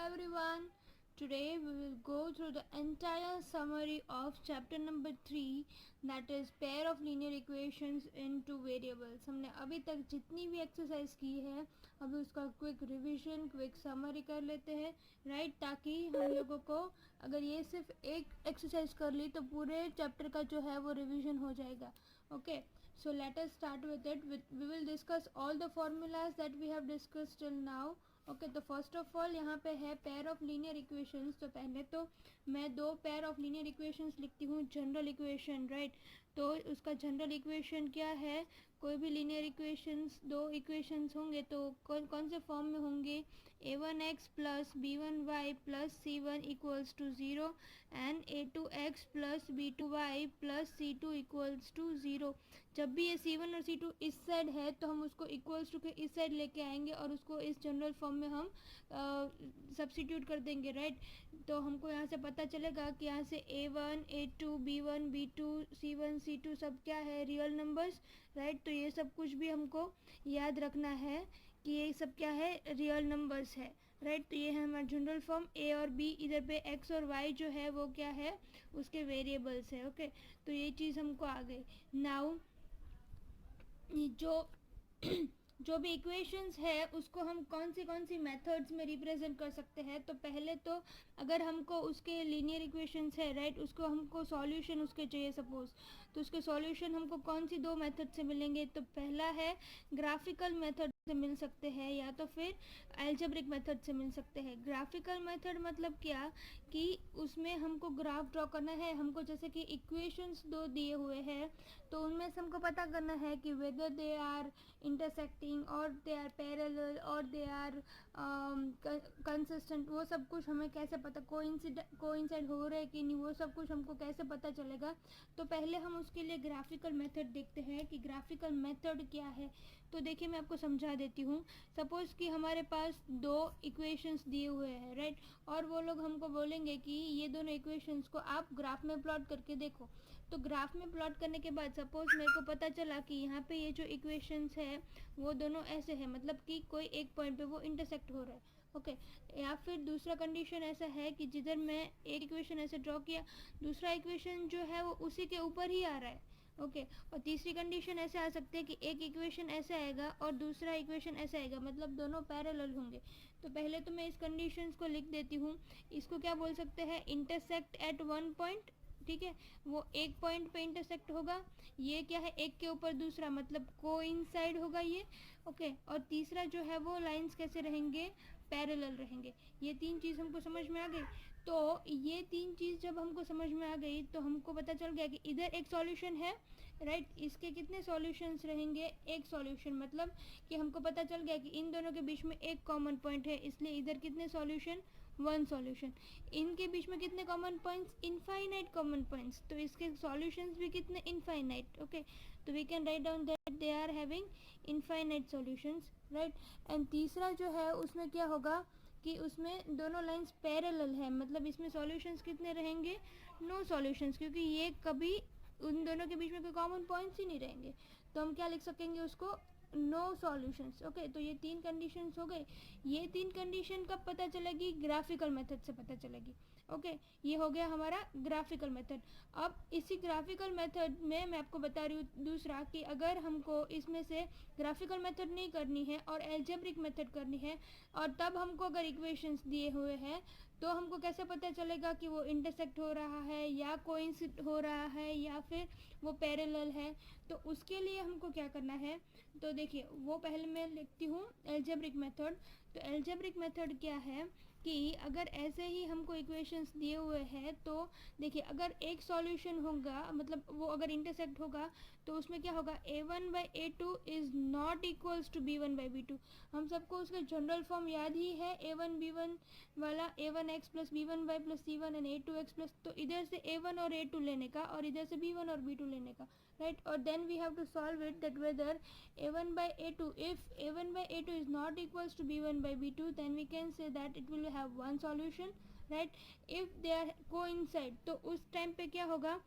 everyone. Today we will go through the entire summary of chapter number 3, that is pair of linear equations in two variables. हमने अभी तक जितनी भी exercise की है अभी उसका क्विक रिवीजन क्विक समरी कर लेते हैं, राइट, ताकि हम लोगों को अगर ये सिर्फ एक एक्सरसाइज कर ली तो पूरे चैप्टर का जो है वो रिवीजन हो जाएगा. Okay, so let us start with it. We will discuss all the formulas that we have discussed till now. Okay, तो फर्स्ट ऑफ ऑल यहाँ पे है पेयर ऑफ लीनियर इक्वेशंस. तो पहले तो मैं दो पेयर ऑफ लीनियर इक्वेशंस लिखती हूँ. जनरल इक्वेशन, राइट, तो उसका जनरल इक्वेशन क्या है? कोई भी लीनियर इक्वेशंस दो इक्वेशंस होंगे तो कौन से फॉर्म में होंगे? a1x plus b1y plus c1 equals to 0 and a2x plus b2y plus c2 equals to 0. जब भी ये c1 और c2 इस साइड है तो हम उसको इक्वल्स टू के इस साइड लेके आएंगे और उसको इस जनरल फॉर्म में हम सब्स्टिट्यूट कर देंगे, राइट. तो हमको यहाँ से पता चलेगा कि यहाँ से a1 a2 b1 b2 c1 c2 सब क्या है? Real numbers, right. तो ये सब कुछ भी हमको याद रखना है कि ये सब क्या है? रियल नंबर्स है, राइट. तो ये है हमारा जनरल फॉर्म. a और b, इधर पे x और y जो है वो क्या है? उसके वेरिएबल्स है. ओके, तो ये चीज़ हमको आ गई. नाउ जो भी इक्वेशंस है उसको हम कौन सी मेथड्स में रिप्रेजेंट कर सकते हैं. तो पहले तो अगर हमको उसके लीनियर इक्वेशंस है, राइट, उसको हमको सॉल्यूशन उसके चाहिए सपोज, तो उसके सॉल्यूशन हमको कौन सी दो मेथड से मिलेंगे? तो पहला है ग्राफिकल मेथड से मिल सकते हैं या तो फिर अलजेब्रिक मेथड से मिल सकते हैं. ग्राफिकल मेथड मतलब क्या कि उसमें हमको ग्राफ ड्रॉ करना है. हमको जैसे कि इक्वेशंस दो दिए हुए हैं तो उनमें से हमको पता करना है कि वेदर दे आर इंटरसेक्टिंग और दे आर पैरेलल और दे आर कंसिस्टेंट. वो सब कुछ हमें कैसे पता, कोइंसाइड हो रहा है कि नहीं, वो सब कुछ हमको कैसे पता चलेगा? तो पहले हम उसके लिए ग्राफिकल मेथड देखते हैं कि ग्राफिकल मेथड क्या है. तो देखिए मैं आपको समझा देती हूँ. सपोज़ कि हमारे पास दो इक्वेशंस दिए हुए हैं, राइट, और वो लोग हमको बोलेंगे कि ये दोनों इक्वेशंस को आप ग्राफ में प्लॉट करके देखो. तो ग्राफ में प्लॉट करने के बाद सपोज़ मेरे को पता चला कि यहाँ पे ये जो इक्वेशंस है वो दोनों ऐसे है, मतलब कि कोई एक पॉइंट पे वो इंटरसेक्ट हो रहा है. ओके, या फिर दूसरा कंडीशन ऐसा है कि जिधर मैं एक इक्वेशन ऐसे ड्रॉ किया, दूसरा इक्वेशन जो है वो उसी के ऊपर ही आ रहा है. ओके, और तीसरी कंडीशन ऐसे आ सकते हैं कि एक इक्वेशन ऐसे आएगा और दूसरा इक्वेशन ऐसे आएगा, मतलब दोनों पैरेलल होंगे. तो पहले तो मैं इस कंडीशंस को लिख देती हूँ. इसको क्या बोल सकते हैं? इंटरसेक्ट एट वन पॉइंट, ठीक है, वो एक पॉइंट पे इंटरसेक्ट होगा. ये क्या है? एक के ऊपर दूसरा, मतलब कोइंसाइड होगा ये. ओके, और तीसरा जो है वो लाइंस कैसे रहेंगे? पैरेलल रहेंगे. ये तीन चीज़ हमको समझ में आ गई. तो ये तीन चीज़ जब हमको समझ में आ गई तो हमको पता चल गया कि इधर एक सॉल्यूशन है, राइट. इसके कितने सॉल्यूशंस रहेंगे? एक सॉल्यूशन, मतलब कि हमको पता चल गया कि इन दोनों के बीच में एक कॉमन पॉइंट है, इसलिए इधर कितने सॉल्यूशन? One solution. इनके बीच में कितने common points? Infinite common points. तो इसके सॉल्यूशंस भी कितने? इनफाइनाइट. ओके, तो we can write down that they are having infinite solutions, right. And तीसरा जो है उसमें क्या होगा कि उसमें दोनों लाइंस पैरेलल है, मतलब इसमें सॉल्यूशंस कितने रहेंगे? नो सॉल्यूशंस, क्योंकि ये कभी उन दोनों के बीच में कोई कॉमन पॉइंट्स ही नहीं रहेंगे. तो हम क्या लिख सकेंगे उसको? No solutions. ओके, तो ये तीन कंडीशंस हो गए. ये तीन कंडीशन कब पता चलेगी? ग्राफिकल मेथड से पता चलेगी. ओके, ये हो गया हमारा ग्राफिकल मेथड. अब इसी ग्राफिकल मेथड में मैं आपको बता रही हूँ दूसरा कि अगर हमको इसमें से ग्राफिकल मेथड नहीं करनी है और एल्जेब्रिक मेथड करनी है, और तब हमको अगर इक्वेशंस दिए हुए हैं तो हमको कैसे पता चलेगा कि वो इंटरसेक्ट हो रहा है या कोइंसिड हो रहा है या फिर वो पैरेलल है? तो उसके लिए हमको क्या करना है? तो देखिए, वो पहले मैं लिखती हूँ एल्जेब्रिक मेथड. तो एल्जेब्रिक मेथड क्या है कि अगर ऐसे ही हमको इक्वेशंस दिए हुए हैं तो देखिए, अगर एक सॉल्यूशन होगा, मतलब वो अगर इंटरसेक्ट होगा, तो उसमें क्या होगा? a1/a2 is not equals to b1/b2. हम सबको उसका जनरल फॉर्म याद ही है, a1b1 वाला, a1x plus b1y plus c1 and a2x plus. तो इधर से a1 और a2 लेने का और इधर से b1 और b2 लेने का, राइट. और then we have to solve it that whether a1/a2, if a1/a2 is not equals to b1/b2, then we can say that it will have one solution, right. if they are coincide, तो उस time पे क्या होगा?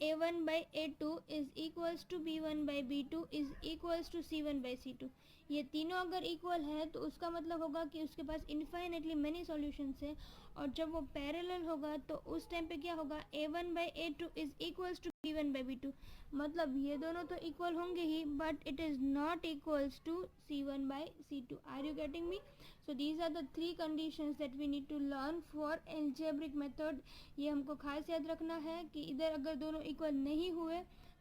a1/a2 is equals to b1/b2 is equals to c1/c2. ये तीनों अगर equal है तो उसका मतलब होगा कि उसके पास इन्फाइनेटली मेनी सॉल्यूशंस है, और जब वो पैरेलल होगा तो उस टाइम पे क्या होगा, a1/a2 is equals to b1/b2। मतलब ये दोनों तो इक्वल होंगे ही, but it is not equals to c1/c2। Are you getting me? So these are the three conditions that we need to learn for algebraic method. ये हमको खास याद रखना है कि इधर अगर दोनों इक्वल नहीं हुए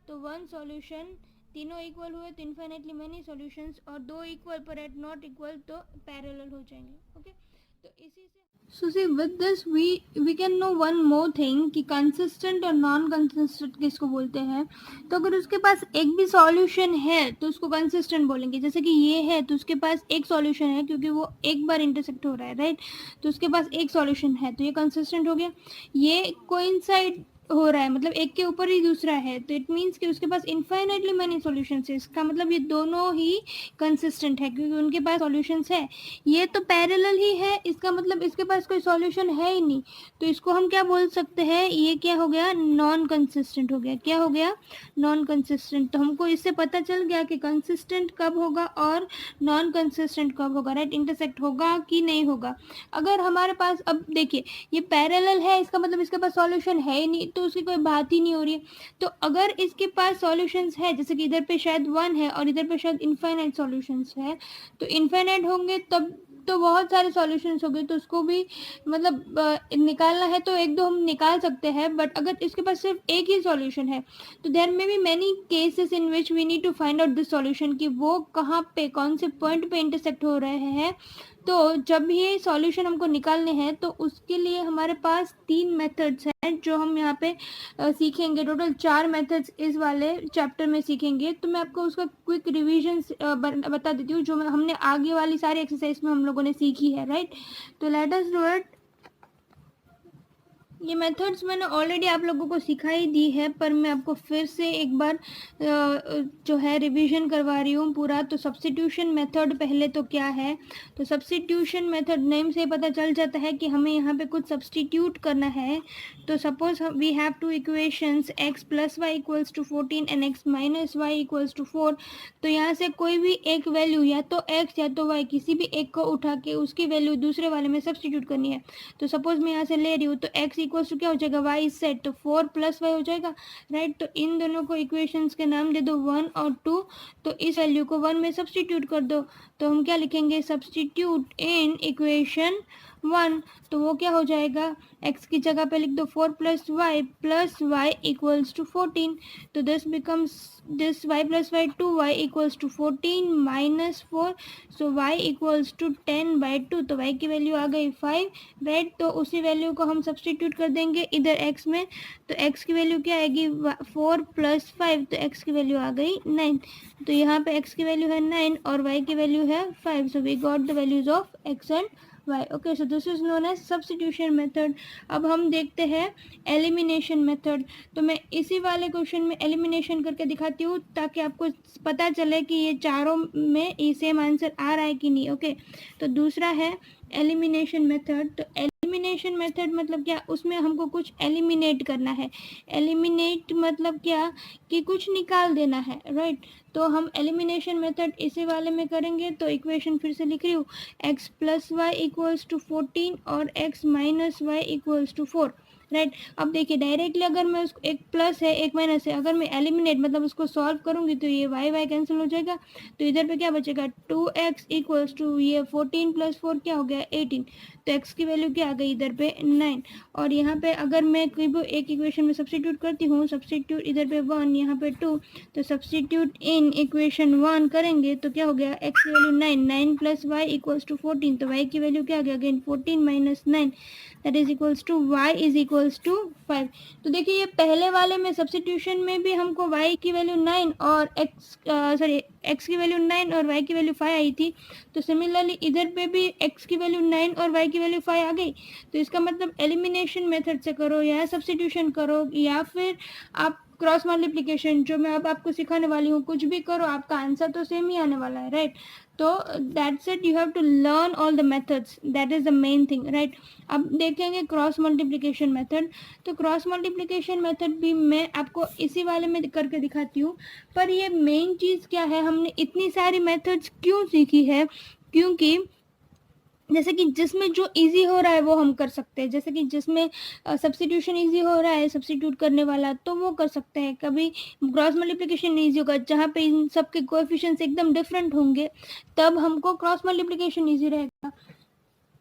तो वन सॉल्यूशन, तीनों इक्वल हुए तो इन्फिनेटली मेनी सॉल्यूशंस, और दो इक्वल पर एट नॉट इक्वल तो पैरेलल हो जाएंगे। ओके, तो इसी से so see with this we can know one more thing कि कंसिस्टेंट और नॉन कंसिस्टेंट किसको बोलते हैं। तो अगर उसके पास एक भी सॉल्यूशन है तो उसको कंसिस्टेंट बोलेंगे। जैसे कि ये है तो उसके पास एक सॉल्यूशन है क्योंकि वो एक बार इंटरसेक्ट हो रहा है, राइट। तो उसके पास एक सॉल्यूशन है तो ये कंसिस्टेंट हो गया। ये कोइंसाइड हो रहा है, मतलब एक के ऊपर ही दूसरा है, तो इट मीन्स कि उसके पास इन्फाइनेटली मैनी सॉल्यूशंस है। इसका मतलब ये दोनों ही कंसिस्टेंट है क्योंकि उनके पास सॉल्यूशंस है। ये तो पैरेलल ही है, इसका मतलब इसके पास कोई सॉल्यूशन है ही नहीं, तो इसको हम क्या बोल सकते हैं, ये क्या हो गया, नॉन कंसिस्टेंट हो गया। क्या हो गया, नॉन कंसिस्टेंट। तो हमको इससे पता चल गया कि कंसिस्टेंट कब होगा और नॉन कंसिस्टेंट कब होगा, राइट। इंटरसेक्ट होगा कि नहीं होगा। अगर हमारे पास, अब देखिए ये पैरेलल है, इसका मतलब इसके पास सॉल्यूशन है ही नहीं, तो उसकी कोई बात ही नहीं हो रही है। तो अगर इसके पास सॉल्यूशंस है, जैसे कि इधर पे शायद 1 है और इधर पे शायद इनफाइनाइट सॉल्यूशंस है, तो इनफाइनाइट होंगे तब तो बहुत सारे सॉल्यूशंस हो गए, तो उसको भी मतलब निकालना है तो एक दो हम निकाल सकते हैं। बट अगर इसके पास सिर्फ एक ही सॉल्यूशन है तो there may be many cases in which we need to find out this solution कि वो कहाँ पे, कौन से पॉइंट पे इंटरसेक्ट हो रहे हैं। तो जब ये सॉल्यूशन हमको निकालने हैं तो उसके लिए हमारे पास 3 मेथड्स हैं जो हम यहाँ पे सीखेंगे। टोटल 4 मेथड्स इस वाले चैप्टर में सीखेंगे। तो मैं आपको उसका क्विक रिवीजन बता देती हूँ जो हमने आगे वाली सारी एक्सरसाइज में हम लोगों ने सीखी है, राइट। तो लेट अस डू इट। ये मेथड्स मैंने ऑलरेडी आप लोगों को सिखाई दी है, पर मैं आपको फिर से एक बार जो है रिवीजन करवा रही हूँ पूरा। तो सब्स्टिट्यूशन मेथड पहले तो क्या है, तो सब्स्टिट्यूशन मेथड नेम से पता चल जाता है कि हमें यहाँ पे कुछ सब्स्टिट्यूट करना है। तो suppose we have two equations x + y = 14 and x - y = 4। तो यहाँ से कोई भी एक वैल्यू, या तो x या तो y, किसी भी एक को उठा के उसकी वैल्यू दूसरे वाले में सब्स्टिट्यूट करनी है। तो सपोज मैं यहाँ से ले रही हूँ तो x इक्वल्स टू क्या हो जाएगा, y सेट, तो 4 + y हो जाएगा, राइट। तो इन दोनों को इक्वेशंस के नाम दे दो 1 और 2। तो इस वैल्यू को 1 में सब्स्टिट्यूट कर दो, तो हम क्या लिखेंगे, सब्स्टिट्यूट इन इक्वेशन 1। तो वो क्या हो जाएगा, x की जगह पे लिख दो 4 + y = 14। तो this becomes this y + y 2y = 14 - 4। So y = 10/2। तो y की वैल्यू आ गई 5, राइट। तो उसी वैल्यू को हम सब्स्टिट्यूट कर देंगे इधर x में। तो x की वैल्यू क्या आएगी, 4 + 5, तो x की वैल्यू आ गई 9। तो यहाँ पे x की वैल्यू है 9 और y की वैल्यू है 5। So we got the values of x and y। Okay, so this is known as substitution method. अब हम देखते हैं एलिमिनेशन मेथड। तो मैं इसी वाले क्वेश्चन में एलिमिनेशन करके दिखाती हूँ ताकि आपको पता चले कि ये चारों में ये सेम आंसर आ रहा है कि नहीं। ओके, तो दूसरा है एलिमिनेशन मेथड। तो एलिमिनेशन मेथड मतलब क्या, उसमें हमको कुछ एलिमिनेट करना है। एलिमिनेट मतलब क्या, कि कुछ निकाल देना है, राइट। तो हम एलिमिनेशन मेथड इसी वाले में करेंगे। तो इक्वेशन फिर से लिख रही हूँ, x + y = 14 और x - y = 4, राइट। अब देखिए डायरेक्टली अगर मैं उसको, एक प्लस है एक माइनस है, अगर मैं एलिमिनेट मतलब उसको सॉल्व करूंगी तो ये y कैंसिल हो जाएगा। तो इधर पे क्या बचेगा, 2x = ये 14 + 4 क्या हो गया 18। तो x की वैल्यू क्या आ गई इधर पे 9। और यहाँ पे अगर मैं कोई भी एक इक्वेशन में सब्स्टिट्यूट करती हूँ, सब्स्टिट्यूट इधर पे 1 यहाँ पे 2, तो सब्स्टिट्यूट इन इक्वेशन 1 करेंगे तो क्या हो गया, x की वैल्यू 9 + y = 14। तो y की वैल्यू क्या आ गया, again 14 - 9, that is equals to y = 5। तो देखिए ये पहले वाले में सब्स्टिट्यूशन में भी हमको y की वैल्यू 9 और x की वैल्यू 9 और y की वैल्यू 5 आई थी। तो सिमिलरली इधर पे भी x की वैल्यू 9 और y की वैल्यू 5 आ गई। तो इसका मतलब एलिमिनेशन मेथड से करो या सब्स्टिट्यूशन करो या फिर आप क्रॉस मल्टीप्लिकेशन, जो मैं अब आपको सिखाने वाली हूँ, कुछ भी करो आपका आंसर तो सेम ही आने वाला है, राइट। तो that's it, you have to learn all the methods, that is the main thing, right. अब देखेंगे क्रॉस मल्टीप्लिकेशन मेथड। तो क्रॉस मल्टीप्लिकेशन मेथड भी मैं आपको इसी वाले में करके दिखाती हूँ। पर ये मेन चीज़ क्या है, हमने इतनी सारी मेथड्स क्यों सीखी है, क्योंकि जैसे कि जिसमें जो इजी हो रहा है वो हम कर सकते हैं। जैसे कि जिसमें सब्स्टिट्यूशन इजी हो रहा है, सब्स्टिट्यूट करने वाला, तो वो कर सकते हैं। कभी क्रॉस मल्टीप्लिकेशन इजी होगा जहाँ पे इन सबके कोएफिशिएंट्स एकदम डिफरेंट होंगे, तब हमको क्रॉस मल्टीप्लिकेशन इजी रहेगा।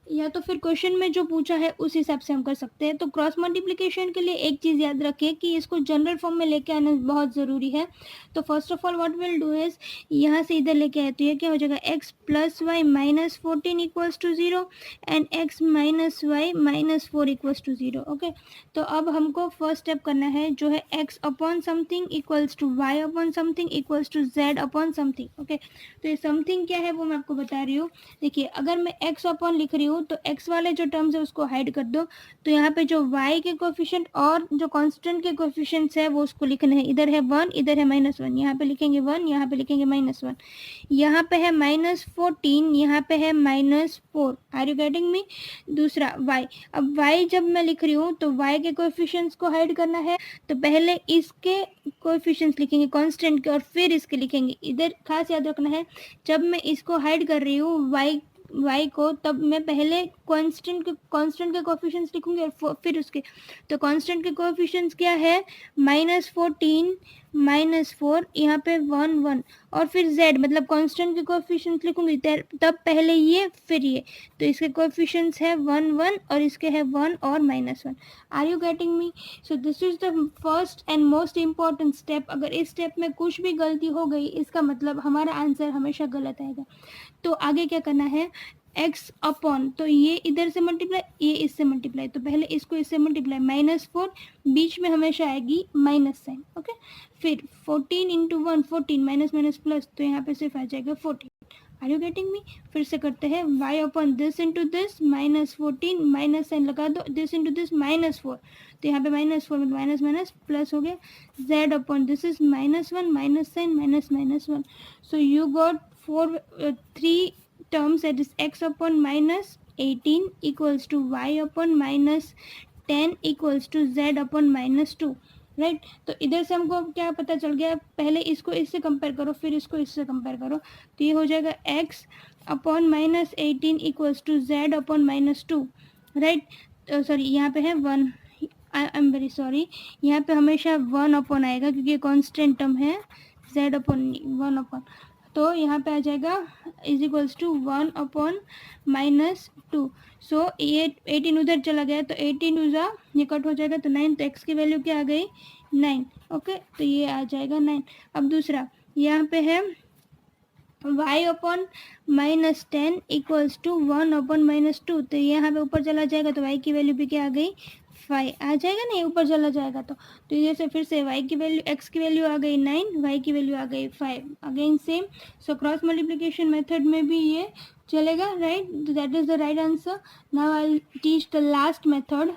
या तो फिर क्वेश्चन में जो पूछा है उस हिसाब से हम कर सकते हैं। तो क्रॉस मल्टीप्लिकेशन के लिए एक चीज़ याद रखिए कि इसको जनरल फॉर्म में लेके आना बहुत ज़रूरी है। तो first of all what will do is, यहाँ से इधर लेके आए तो ये क्या हो जाएगा, x plus y minus 14 equals to 0 and x minus y minus 4 equals to 0। Okay, तो अब हमको फर्स्ट स्टेप करना है जो है x upon something equals to y upon something equals to z upon something. Okay, तो ये समथिंग क्या है वो मैं आपको बता रही हूँ। देखिए, अगर मैं x अपॉन लिख रही हूँ तो x वाले जो टर्म्स है उसको हाइड कर दो। तो यहाँ पे जो y के कोएफिशिएंट और जो कांस्टेंट के कोएफिशिएंट्स है वो उसको लिखना है। इधर है 1, इधर है -1, यहाँ पे लिखेंगे 1, यहाँ पे लिखेंगे -1, यहाँ पे है -14, यहाँ पे है -4। Are you getting me? दूसरा y, अब y जब मैं लिख रही हूँ तो y के कोएफिशिएंट्स को हाइड करना है। तो पहले इसके कोएफिशिएंट्स लिखेंगे कांस्टेंट के और फिर इसके लिखेंगे। इधर खास याद रखना है, जब मैं इसको हाइड कर रही हूँ y को, तब मैं पहले कांस्टेंट के कोएफिशिएंट्स लिखूंगी और फिर उसके। तो कांस्टेंट के कोएफिशिएंट्स क्या है, -14 -4, यहाँ पे 1 1, और फिर z मतलब कांस्टेंट के कोएफिशिएंट्स लिखूंगी तब पहले ये फिर ये। तो इसके कोएफिशिएंट्स है 1 1 और इसके है 1 और -1। Are you getting me? So this is the first and most important step. अगर इस स्टेप में कुछ भी गलती हो गई, इसका मतलब हमारा आंसर हमेशा गलत आएगा। तो आगे क्या करना है, x अपॉन, तो ये इधर से मल्टीप्लाई, ये इससे मल्टीप्लाई, तो पहले इसको इससे मल्टीप्लाई, -4, बीच में हमेशा आएगी माइनस साइन। ओके, फिर 14 इंटू 1 14, माइनस माइनस प्लस, तो यहाँ पे सिर्फ आ जाएगा 14। Are you getting me? फिर से करते हैं, y upon this into this, -14, minus sign लगा दो, दिस इंटू दिस -4, तो यहाँ पे -4 में माइनस माइनस प्लस हो गया। z upon this is -1, minus sign -1, so you got 3 terms, that is x upon -18 equals to y upon -10 equals to z upon -2, right. तो इधर से हमको क्या पता चल गया, पहले इसको इससे कंपेयर करो, फिर इसको इससे कंपेयर करो, तो ये हो जाएगा x upon -18 equals to z upon -2, right. Sorry, यहाँ पे है 1, आई एम वेरी सॉरी, यहाँ पे हमेशा 1 अपॉन आएगा क्योंकि कॉन्स्टेंट टर्म है, z अपॉन 1 अपॉन, तो यहाँ पे आ जाएगा इज इक्वल्स टू 1 अपॉन -2। सो ये 18 उधर चला गया, तो 18 उजा ये कट हो जाएगा, तो 9, तो x की वैल्यू क्या आ गई, 9। ओके, तो ये आ जाएगा 9। अब दूसरा यहाँ पे है y upon -10 equals to 1 upon -2, तो यहाँ पे ऊपर चला जाएगा, तो y की वैल्यू भी क्या आ गई, 5 आ जाएगा ना, ये ऊपर चला जाएगा। तो इधर से फिर से y की वैल्यू, x की वैल्यू आ गई 9, y की वैल्यू आ गई 5, again same. So cross multiplication method में भी ये चलेगा, right. That is the right answer. Now I will teach the last method.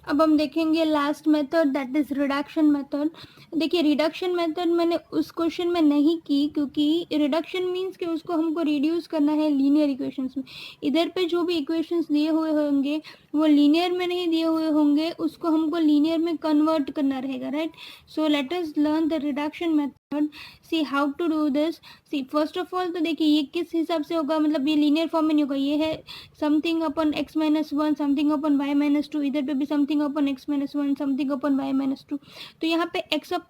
अब हम देखेंगे last method, that is reduction method. देखिए, रिडक्शन मेथड मैंने उस क्वेश्चन में नहीं की, क्योंकि रिडक्शन मीन्स कि उसको हमको रिड्यूस करना है लीनियर इक्वेशंस में। इधर पे जो भी इक्वेशंस दिए हुए होंगे वो लीनियर में नहीं दिए हुए होंगे, उसको हमको लीनियर में कन्वर्ट करना रहेगा, right. So let us learn the reduction method, see how to do this. See first of all तो देखिए ये किस हिसाब से होगा, मतलब ये लीनियर फॉर्म में नहीं होगा, ये है समथिंग अपन x-1, समथिंग अपन y-2, इधर पे भी समथिंग अपन x-1, समथिंग अपन y-2। तो यहाँ पे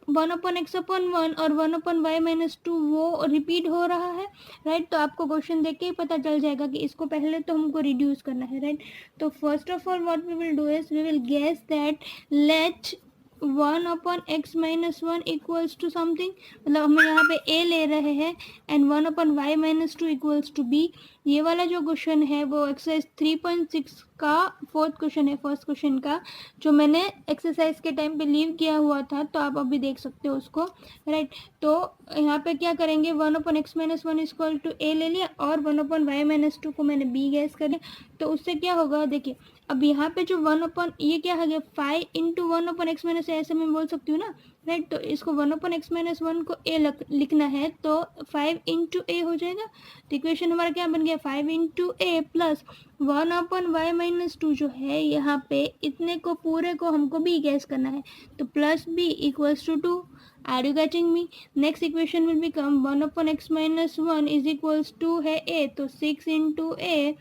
1 अपन x/1 और 1 अपन y-2 वो रिपीट हो रहा है, राइट। तो आपको क्वेश्चन देख के ही पता चल जाएगा कि इसको पहले तो हमको रिड्यूस करना है, राइट। तो first of all what we will do is we will guess that let 1 upon x-1 equals to something, मतलब हम यहाँ पे a ले रहे हैं, and 1 upon y-2 equals to b। ये वाला जो क्वेश्चन है वो एक्सरसाइज 3.6 का फोर्थ क्वेश्चन है, फर्स्ट क्वेश्चन का, जो मैंने एक्सरसाइज के टाइम पे लीव किया हुआ था, तो आप अभी देख सकते हो उसको, राइट। तो यहाँ पे क्या करेंगे, 1 upon x-1 equal to a ले लिया और 1 अपॉन y-2 को मैंने b गैस कर लिया। तो उससे क्या होगा, देखिए अब यहाँ पे जो 1 अपॉन ये क्या है, 5 इंटू 1 अपॉन x-, ऐसे मैं बोल सकती हूँ ना, राइट। तो इसको 1/x-1 को a लिखना है तो 5 इंटू ए हो जाएगा। तो इक्वेशन हमारा क्या बन गया 5 इंटू ए प्लस 1/y-2 जो है यहाँ पे इतने को पूरे को हमको b गैस करना है तो plus b equals to 2। Are you getting me? Next equation will become 1/x-1 is equals to है a तो 6 into a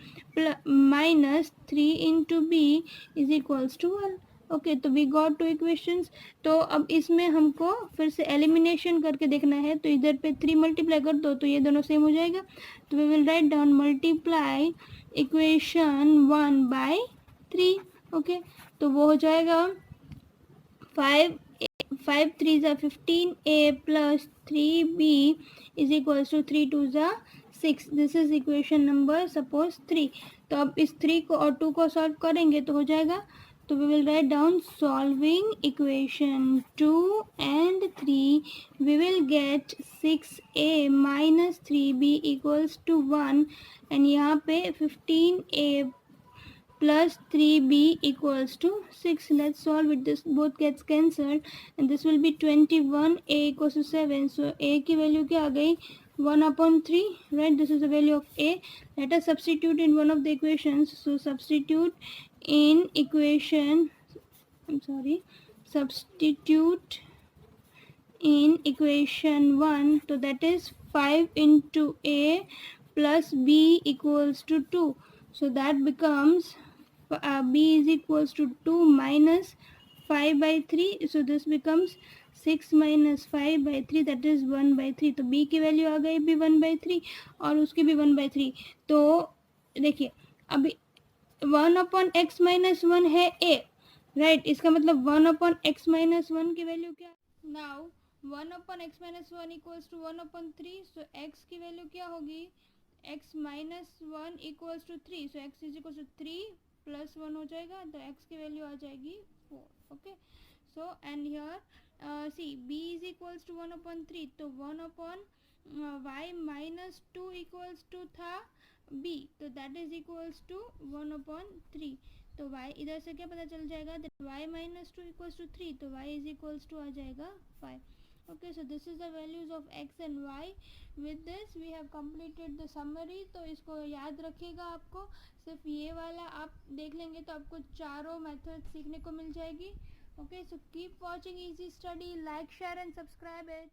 minus 3 into b is equals to 1। Okay, तो वी गॉट टू इक्वेशंस। तो अब इसमें हमको फिर से एलिमिनेशन करके देखना है तो इधर पे 3 मल्टीप्लाई कर दो तो ये दोनों सेम हो जाएगा। तो we will write down multiply equation 1/3। Okay, तो वो हो जाएगा 5 3 ज़ा 15 a plus 3b is equals to 3 2 ज़ा 6। This is equation number suppose 3। तो अब इस 3 को और 2 को सॉल्व करेंगे तो हो जाएगा। तो we will write down solving equation 2 and 3 we will get 6a minus 3b equals to 1 and यहाँ पे 15a plus 3b equals to 6. Let's solve it. This both gets cancelled and this will be 21 a equals to 7. So a की value क्या आ गई 1/3, right? This is the value of a. Let us substitute in one of the equations. So substitute in equation, substitute in equation 1. So that is 5 into a plus b equals to 2. So that becomes b is equals to 2 minus 5/3. So this becomes 6 minus 5/3 that is 1/3. तो b की value आ गई भी 1/3 और उसकी भी 1/3। तो देखिए अभी 1/x-1 है a, राइट। इसका मतलब 1/x-1 की वैल्यू क्या? Now 1/x-1 equals to 1/3। So x की वैल्यू क्या होगी x-1 equals to 3। So x is equals to 3 plus 1 हो जाएगा तो x की वैल्यू आ जाएगी 4। Okay, so and here see b is equals to 1/3 तो 1/y-2 इक्वल्स टू था b तो दैट इज इक्वल्स टू 1/3। तो y इधर से क्या पता चल जाएगा y-2 इक्वल्स टू 3 तो y इज इक्वल्स टू आ जाएगा 5। okay, so this is the values of x and y. with this we have completed the summary। तो इसको याद रखिएगा, आपको सिर्फ ये वाला आप देख लेंगे तो आपको चारों मेथड सीखने को मिल जाएगी। okay, so keep watching easy study, like, share and subscribe it।